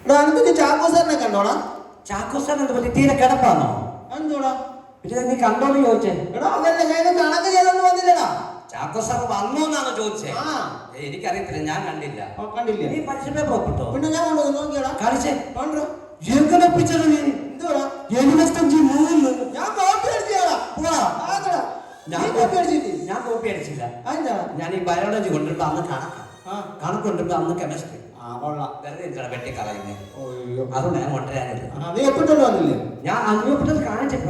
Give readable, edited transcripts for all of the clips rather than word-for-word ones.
ഇവിടെ ചാക്കോസാറിനെ കണ്ടോടാ? ചാക്കോസാറിനെ പറ്റി തീരെ കിടപ്പാണോ? എന്തോടാ പിന്നെ നീ കണ്ടോന്ന് ചോദിച്ചേ? എടാ അതല്ല, ഞാൻ കണക്ക് ചെയ്തൊന്നും വന്നില്ലടാ. ചാക്കോസാർ വന്നോ എന്നാണ് ചോദിച്ചേ. എനിക്കറിയത്തില്ല, ഞാൻ കണ്ടില്ല. കണ്ടില്ല? നീ പരീക്ഷ പേപ്പർ ഒപ്പിട്ടോ? പിന്നെ ഞാൻ കൊണ്ടു നോക്കിയടാ. കാണിച്ചേ. കണ്ടോ? എങ്ങനെ ഒപ്പിച്ചത് നീ? എന്തുവാടാ? 73. ഞാൻ കോപ്പി അടിച്ചതാ. ഞാൻ കോപ്പി അടിച്ചില്ല. എന്താ? ഞാൻ ഈ ബയോളജി കൊണ്ടിട്ട് അന്ന് കണക്ക് കൊണ്ടിട്ട് അന്ന് കെമിസ്ട്രി വെറുതെ വെട്ടിക്കളയുന്നേ. അതുകൊണ്ട് ഞാൻ കൊണ്ടുവരാനില്ല. നീ ഒപ്പിട്ടോണ്ട് വന്നില്ലേ? ഞാൻ അഞ്ഞൂപ്പിട്ടത് കാണിച്ചിട്ട്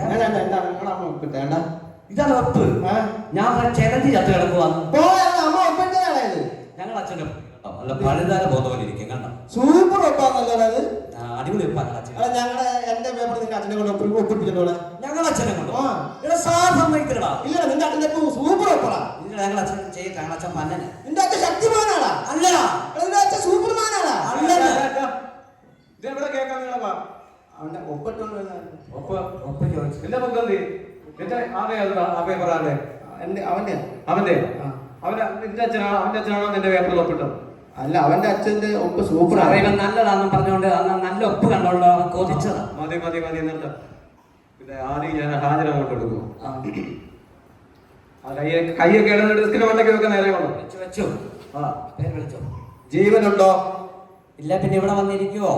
ഇതാണ് ഒപ്പ്. ഞാൻ ചേട്ടത്തി ചത്ത് കിടക്കുവാന്ന് ഞങ്ങൾ അച്ഛനും അല്ല പഴുതാര ബോധപോലെ ഇരിക്കും. കണ്ടോ? സൂപ്പർ ഒപ്പാന്നല്ലോ അത്. അടിപൊളി ഒപ്പാണ് അച്ഛൻ. എന്റെ പേപ്പർ നിന്റെ അച്ഛനെ കൊണ്ട് ഒപ്പിപ്പിച്ചിട്ടുള്ള ഞങ്ങൾ അച്ഛനെ കൊണ്ട് സമ്മതിക്കടാ. ഇല്ല, നിന്റെ അച്ഛൻ്റെ സൂപ്പർ ഒപ്പടാ. ഞങ്ങൾ അച്ഛൻ ചെയ്തിട്ട് ഞങ്ങൾ അച്ഛൻ പന്നനെ. നിന്റെ അച്ഛൻ ശക്തിമാനാടാ. അല്ലടാ, നിന്റെ അച്ഛൻ സൂപ്പർമാനാടാ. ഇതെവിടെ കേൾക്കാൻ നിങ്ങളപ്പാ? അവന്റെ ഒപ്പിട്ടോണ്ട് ഒപ്പ് ചോദിച്ചു. എന്റെ മുഖന്തി ആ പേപ്പർ ആരുടെ? അവന്റെ അവന്റെ നിന്റെ അച്ഛനാണോ? അവന്റെ അച്ഛനാണോ നിന്റെ പേപ്പറിൽ ഒപ്പിട്ടത്? അല്ല, അവന്റെ അച്ഛന്റെ ഒപ്പ് സൂപ്പർ. ഇവൻ നല്ലതാണെന്ന് പറഞ്ഞുകൊണ്ട് നല്ല ഒപ്പ് കണ്ടോണ്ട് അവൻ കൊതിച്ചതാ. മതി നിർത്ത. പിന്നെ ആദ്യം ഞാൻ ഹാജര അങ്ങോട്ട് എടുക്കും. കയ്യൊക്കെ ഡെസ്കിന് മണ്ടയ്ക്ക് വെക്കാൻ നേരെ കൊണ്ടു വെച്ചു. പേര് വിളിച്ചോ? ജീവനുണ്ടോ? ഇല്ല, പിന്നെ ഇവിടെ വന്നിരിക്കുവോ?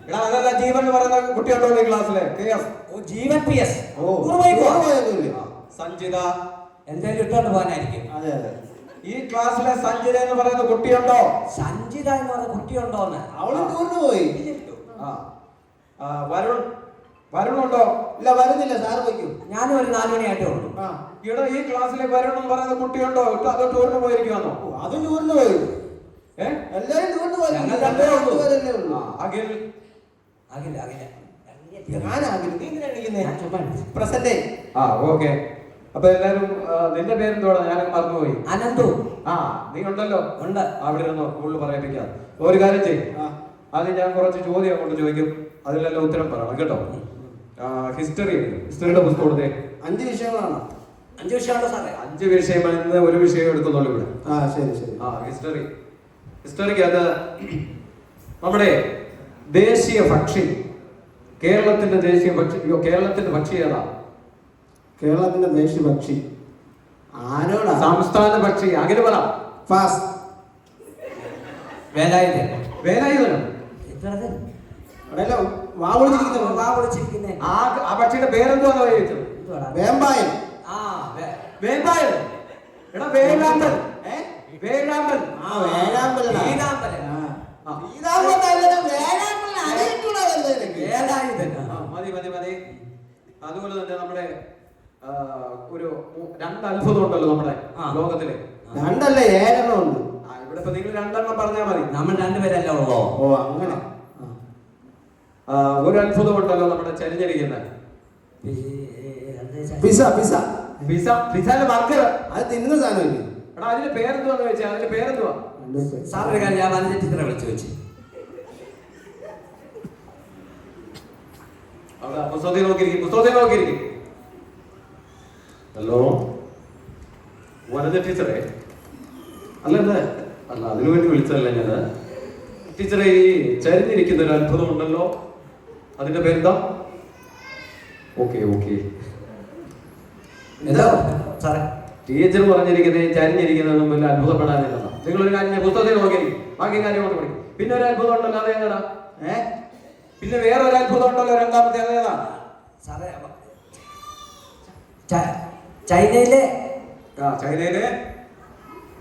എടാ അതല്ല, ജീവൻ എന്ന് പറയുന്ന കുട്ടിയുണ്ടോ ഈ ക്ലാസ്സിലെ? ജീവൻ PS. സഞ്ജിത എന്തായാലും ഇട്ടോണ്ട് പോകാനായിരിക്കും. അതെ. ഈ ക്ലാസ്സിലെ സഞ്ജിത എന്ന് പറയുന്ന കുട്ടിയുണ്ടോ? സഞ്ജിത എന്ന് പറയുന്ന കുട്ടിയുണ്ടോന്ന്? അവള് ടൂറിന് പോയി. വരുണുണ്ടോ? ഇല്ല, വരുന്നില്ല. സാറ് വയ്ക്കും. ഞാനും ഒരു 4 മണിയായിട്ടേ ഉള്ളൂ. ഇവിടെ ഈ ക്ലാസ്സിലെ വരുൺ എന്ന് പറയുന്ന കുട്ടിയുണ്ടോ? അത് ടൂറിന് പോയിരിക്കുവാന്നോ? അതും ടൂറിന് പോയി. എല്ലാരും ടൂറിന് പോയി. അഖിൽ പ്രസന്റ്. ഓക്കെ. അപ്പൊ എല്ലാരും നിന്റെ പേരെന്തോടാ? ഞാൻ മറന്നുപോയി. അനന്തു. നീ ഉണ്ടല്ലോ? ഉണ്ട്. അവിടെ ഇരുന്നോ, കൂടുതൽ പറയിപ്പിക്കാം. ഒരു കാര്യം ചെയ്യും. ആദ്യം ഞാൻ കുറച്ച് ചോദ്യം അങ്ങോട്ട് ചോദിക്കും, അതിലെല്ലാം ഉത്തരം പറയണം കേട്ടോ. ഹിസ്റ്ററിയുടെ പുസ്തകം കൊടുത്തേ. 5 വിഷയങ്ങളാണ്. 5 വിഷയമുണ്ടോ സാറേ? 5 വിഷയങ്ങളിൽ നിന്ന് ഒരു വിഷയം എടുക്കുന്നുള്ളൂ ഇവിടെ. ശരി. ഹിസ്റ്ററിക്ക് അത് നമ്മുടെ ദേശീയ പക്ഷി, കേരളത്തിന്റെ ദേശീയ പക്ഷി, കേരളത്തിന്റെ പക്ഷി ഏതാ? കേരളത്തിന്റെ ദേശീയ പക്ഷി ആരോടാ? സംസ്ഥാന പക്ഷി അങ്ങനെ പറ. ഫാസ്റ്റ്. വേലായുധനോ? ആ പക്ഷിയുടെ പേരെന്തുവാന്ന് ചോദിച്ചത്? വേമ്പായൻ. വേമ്പായൻ. എടാ വേലാമ്പൽ. വേലാമ്പൽ. മതി. അതുപോലെ തന്നെ നമ്മുടെ ഒരു 2 അത്ഭുതം ഉണ്ടല്ലോ നമ്മുടെ ലോകത്തില്. 2 അല്ല 7 ഉണ്ട്. ഇവിടെ ഇപ്പൊ നിങ്ങൾ 2 പറഞ്ഞാൽ മതി. നമ്മൾ 2 പേരല്ല ഉള്ളോ? അങ്ങനെ. ഒരു അത്ഭുതം ഉണ്ടല്ലോ നമ്മുടെ ചരിഞ്ഞിരിക്കുന്ന പിസയുടെ ബർഗർ. അത് തിന്നുന്ന സാധനമില്ലേ? എടാ അതിന്റെ പേരെന്തുവാന്ന് ചോദിച്ചാൽ അതിന്റെ പേരെന്തുവാ? സാറിന്റെ കാര്യം ഞാൻ വന്നിട്ട് ടീച്ചറെ വിളിച്ചു വെച്ചു. അവിടെ പുസ്തകത്തിൽ നോക്കിയിരിക്കും. ഹലോ വനജ ടീച്ചറെ? അല്ല അതിനുവേണ്ടി വിളിച്ചതല്ല ഞാൻ. ടീച്ചറെ, ഈ ചരിഞ്ഞിരിക്കുന്ന ഒരു അത്ഭുതം ഉണ്ടല്ലോ, അതിന്റെ പേരെന്താ? ഓക്കെ. എന്താ സാറേ? ടീച്ചർ പറഞ്ഞിരിക്കുന്നത് ചരിഞ്ഞിരിക്കുന്നതൊന്നും വലിയ അത്ഭുതപ്പെടാനില്ല. നിങ്ങളൊരു കാര്യം പുസ്തകത്തിൽ നോക്കിയിരിക്കും, ബാക്കി കാര്യം കൊണ്ട് പഠിക്കും. പിന്നെ ഒരു അത്ഭുതം ഉണ്ടല്ലോ, അതേതാ? പിന്നെ വേറെ ഒരു അത്ഭുതം ഉണ്ടല്ലോ, രണ്ടാമത്തെ, അതേതാ സാറേ? ചൈനയിലെ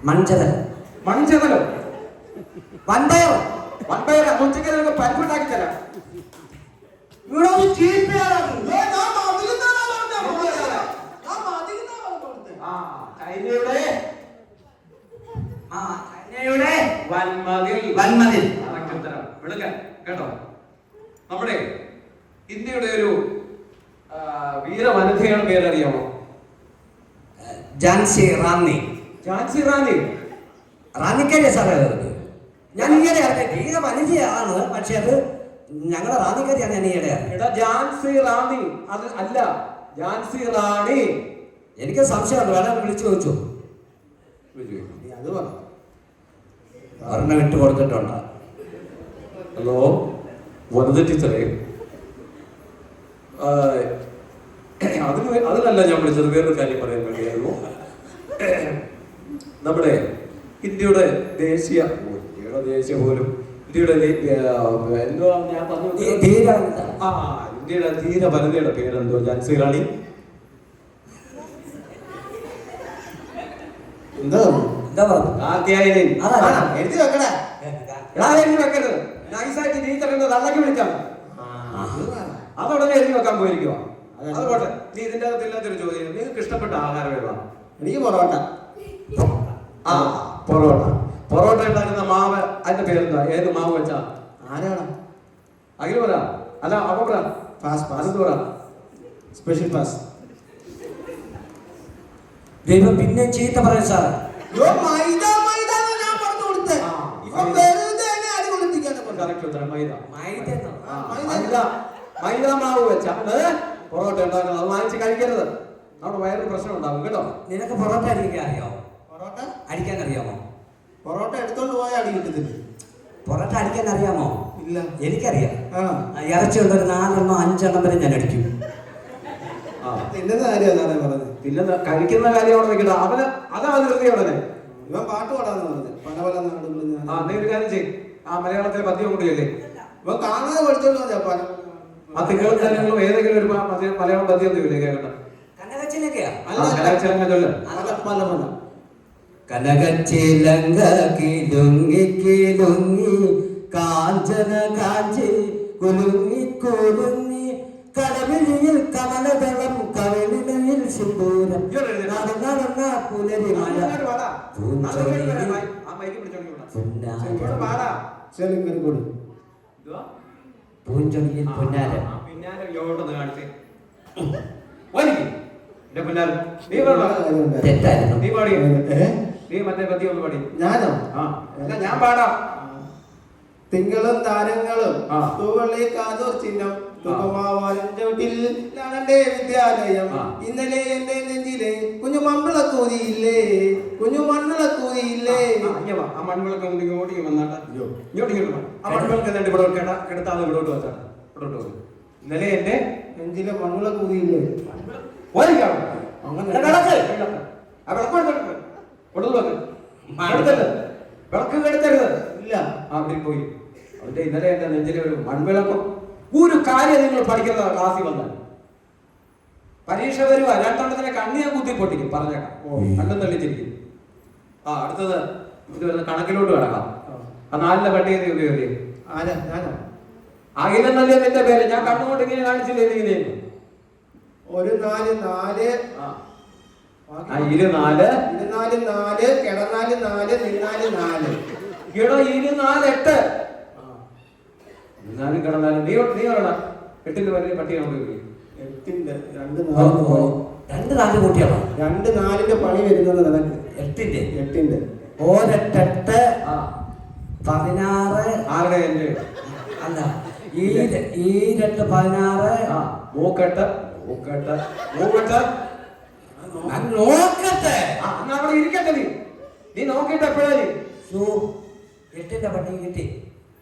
മൺചതലോ? വൻപയർ. ഉച്ചയ്ക്ക് പരിപ്പുണ്ടാക്കി തരാം. ചൈനയുടെ വൻമതിൽ. കേട്ടോ? നമ്മുടെ ഇന്ത്യയുടെ ഒരു വീരവനിതയുടെ പേരറിയാമോ? ഝാൻസി റാന്നി. റാന്നിക്കല്ലേ സാറേ? ഞാൻ ഈയിടെ അറിഞ്ഞ വീരവനിതയാണ്, പക്ഷെ അത് ഞങ്ങളുടെ റാന്നിക്കാരിയാണ്. ഞാൻ ഈയിടെ ഝാൻസി റാന്നി അത് അല്ല, ഝാൻസി റാണി. എനിക്ക് സംശയമുണ്ട്, വേണം വിളിച്ചു ചോദിച്ചു. അത് ഒരെണ്ണം ഇട്ട് കൊടുത്തിട്ടുണ്ട്. ഹലോ വനജ ടീച്ചറെ, അതിനല്ല ഞാൻ വിളിച്ചത്, വേറൊരു കാര്യം പറയാൻ വേണ്ടിയായിരുന്നു. നമ്മുടെ ഇന്ത്യയുടെ ദേശീയ പോലും ഇന്ത്യയുടെ എന്തുവാ ഞാൻ പറഞ്ഞു, ഇന്ത്യയുടെ ധീര വനിതയുടെ പേരെന്തോ? ഝാൻസി റാണി. എന്തോ കാർത്യായനി. എഴുതി വെക്കണേ. എഴുതി വെക്കരുത്. നൈസായിട്ട് ടീച്ചറിന്റെ തള്ളക്ക് വിളിക്കാം. അതുടനെ എഴുതി വെക്കാൻ പോയിരിക്കുവാ. അത് പോട്ടെ. നീ ഇതിന്റെ അകത്ത് ഇല്ലാത്തൊരു ചോദ്യം, നിങ്ങൾക്ക് ഇഷ്ടപ്പെട്ട ആഹാരം ഏതാ? എനിക്ക് പൊറോട്ട. പൊറോട്ട ഉണ്ടാക്കുന്ന മാവ്, അതിന്റെ പേരെന്താ? ഏത് മാവ് വെച്ചാ? ആരാണ്? അഖിൽ പറ. അല്ല അപ്പൊ പറ. അതെന്ത് പറ? Special pass. ദൈവം പിന്നെ ചീത്ത പറയാം സാർ. മൈദ മാവ് വെച്ചാ പൊറോട്ട ഉണ്ടാക്കുന്നത്. അത് വാങ്ങിച്ച് കഴിക്കരുത്, നമ്മുടെ വയറിന് പ്രശ്നം ഉണ്ടാവും കേട്ടോ. നിനക്ക് പൊറോട്ട അടിക്കാൻ അറിയാമോ? പൊറോട്ട അടിക്കാൻ അറിയാമോ? പൊറോട്ട എടുത്തോണ്ട് പോയാൽ അടി കിട്ടത്തില്ല. പൊറോട്ട അടിക്കാൻ അറിയാമോ? ഇല്ല. എനിക്കറിയാം. ഇറച്ചി കൊണ്ട് ഒരു 4 5 വരെ ഞാൻ അടിക്കും. തിന്നുന്ന കാര്യമാണ് പറഞ്ഞത്. പിന്നെ കഴിക്കുന്ന കാര്യമാണ് വെക്കട്ടെ. അവന് അതാ നിർത്തി ഉടനെ ഇവൻ പാട്ട് പാടാന്ന് പറഞ്ഞത്. പല പല നാടുകളിൽ. നീ ഒരു കാര്യം ചെയ്യും, ആ മലയാളത്തിലെ പദ്യം കൊണ്ടില്ലേ, ഇവൻ കാണാതെ പഠിച്ചോണ്ട് മതിയാ. ആ തിങ്കളും ജനങ്ങളും ഏതെങ്കിലും ഒരു മലയാളം പദ്യം ഒന്നുമില്ലേ കേൾക്കട്ടെ? കനകച്ചിലങ്ക കിലുങ്ങി കിലുങ്ങി കാഞ്ചന കാഞ്ചി കുലുങ്ങി കുലുങ്ങി കടവിളിയിൽ കമലദളം കവിളിനയിൽ സിന്ദൂരം നടന്ന പുലരി മഴ പൂഞ്ചൊടിയിൽ പൊന്നാരം. തെറ്റായിരുന്നു. നീ മറ്റേ പദ്യം ഒന്ന് പാടി. ഞാനോ? ഞാൻ പാടാം. തിങ്കളും താരങ്ങളും തൂവള്ളി കാതൂർ ചിഹ്നം വിദ്യാലയം ഇന്നലെ എന്റെ നെഞ്ചിലെ കുഞ്ഞു മൺവിളക്കൂതിയില്ലേ, കുഞ്ഞു മൺവിളക്കൂതിയില്ലേ. ആ മൺവിളക്ക് ഇങ്ങോട്ട് വന്നാട്ടാ, ഇങ്ങോട്ട് ആ മൺവിളക്ക് എന്നിട്ട് ഇവിടെ കിടത്താതെ ഇവിടോട്ട് വെച്ചാട്ടാ, ഇവിടോട്ട് പോകും. ഇന്നലെ എന്റെ നെഞ്ചിലെ മൺവിളക്കൂതിയില്ലേ. വിളക്ക് കെടുത്തരുത്. ഇല്ല, അവിടെ പോയി അവന്റെ ഇന്നലെ എന്റെ നെഞ്ചിലെ ഒരു മൺവിളക്കും. ഒരു കാര്യം നിങ്ങൾ പഠിക്കുന്ന ക്ലാസ്സിൽ വന്നാൽ പരീക്ഷ വരുക 2 കണ്ണിയെ കുത്തി പൊട്ടിക്കും, പറഞ്ഞേക്കാം. കണ്ണും തള്ളിച്ചിരിക്കും. അടുത്തത് ഇത് വരുന്ന കണക്കിലോട്ട് കിടക്കാം. ആ 4 പട്ടിക ഉപയോഗിക്കും. അഖിലെന്നല്ലേ നിന്റെ പേര്? ഞാൻ കണ്ണുകൊണ്ട് ഇങ്ങനെ കാണിച്ചില്ലേ? ഇങ്ങനെ ഒരു 4 4 24 4 കിടന്നാല് 4 നിന്നാല് 4 ഇടോ 24 8 എന്നാലും കിടന്നാലും നീ പറയണം. 8ന്റെ വലിയ പട്ടിക നമുക്ക് 8ന്റെ 2 4 കൂട്ടിയാണോ? 2 4ന്റെ പണി വരുന്നത് നിനക്ക്. 8ന്റെ ഒരെട്ടെട്ട് 16 ആരുടെ എന്റെ അല്ല ഈ 2 16 മൂക്കെട്ട് നോക്കട്ടെ. അവിടെ ഇരിക്കട്ടെ. നീ നോക്കിട്ട് എപ്പോഴാ 8ന്റെ പണി കിട്ടി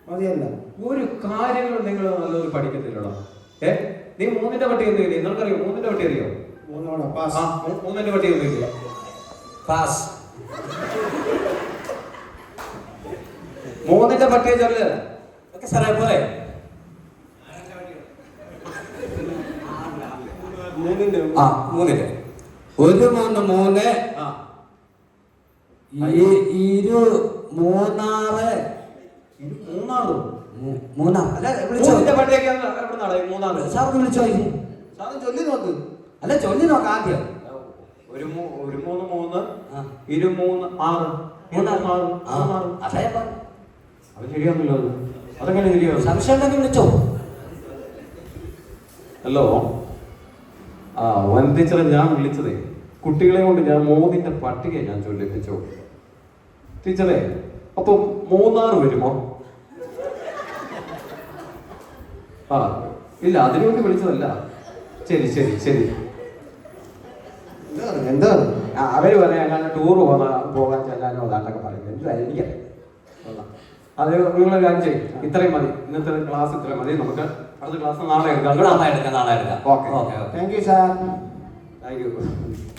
മതിയല്ല. ഒരു കാര്യങ്ങളും നിങ്ങൾ നല്ലൊരു പഠിക്കത്തില്ലടാ. നീ 3ന്റെ പട്ടി ഒന്നും ഇല്ലേ? നിങ്ങൾക്കറിയോ 3ന്റെ പട്ടി അറിയോ? 3ന്റെ പട്ടി ഒന്നും ഇല്ല. പാസ്. 3ന്റെ പട്ടിയെ ചൊല്ല്. സാറേ പോലെ 3ന്റെ 3 1 3 3 ചൊല്ലി നോക്ക്. അല്ല ചൊല്ലി നോക്ക ആദ്യം. 1 3 3 2 3 6 അത് ശരിയാണല്ലോ. അതെങ്ങനെ ശരിയാവും? സംശയം ഉണ്ടെങ്കിൽ വിളിച്ചോ. ഹലോ, വൻ ടീച്ചറെ ഞാൻ വിളിച്ചതേ കുട്ടികളെ കൊണ്ട് ഞാൻ 3ന്റെ പട്ടിക ഞാൻ ചൊല്ലിപ്പിച്ചു. ടീച്ചറെ അപ്പൊ 3 വരുമോ? ഇല്ല, അതിനുവേണ്ടി വിളിച്ചതല്ല. ശരി ശരി ശരി. എന്താ അവര് പറയാൻ ടൂർ പോകാൻ ചെല്ലാനോ അതാണ്ടൊക്കെ പറയുന്നത്. എന്താ എനിക്കറിയാം. അത് നിങ്ങൾ കാര്യം ചെയ്യും. ഇത്രയും മതി, ഇന്നത്തെ ക്ലാസ് ഇത്രയും മതി. നമുക്ക് അടുത്ത ക്ലാസ് നാളെ എടുക്കാം. നാളെ എടുക്കാം. Okay. Thank you sir. Thank you.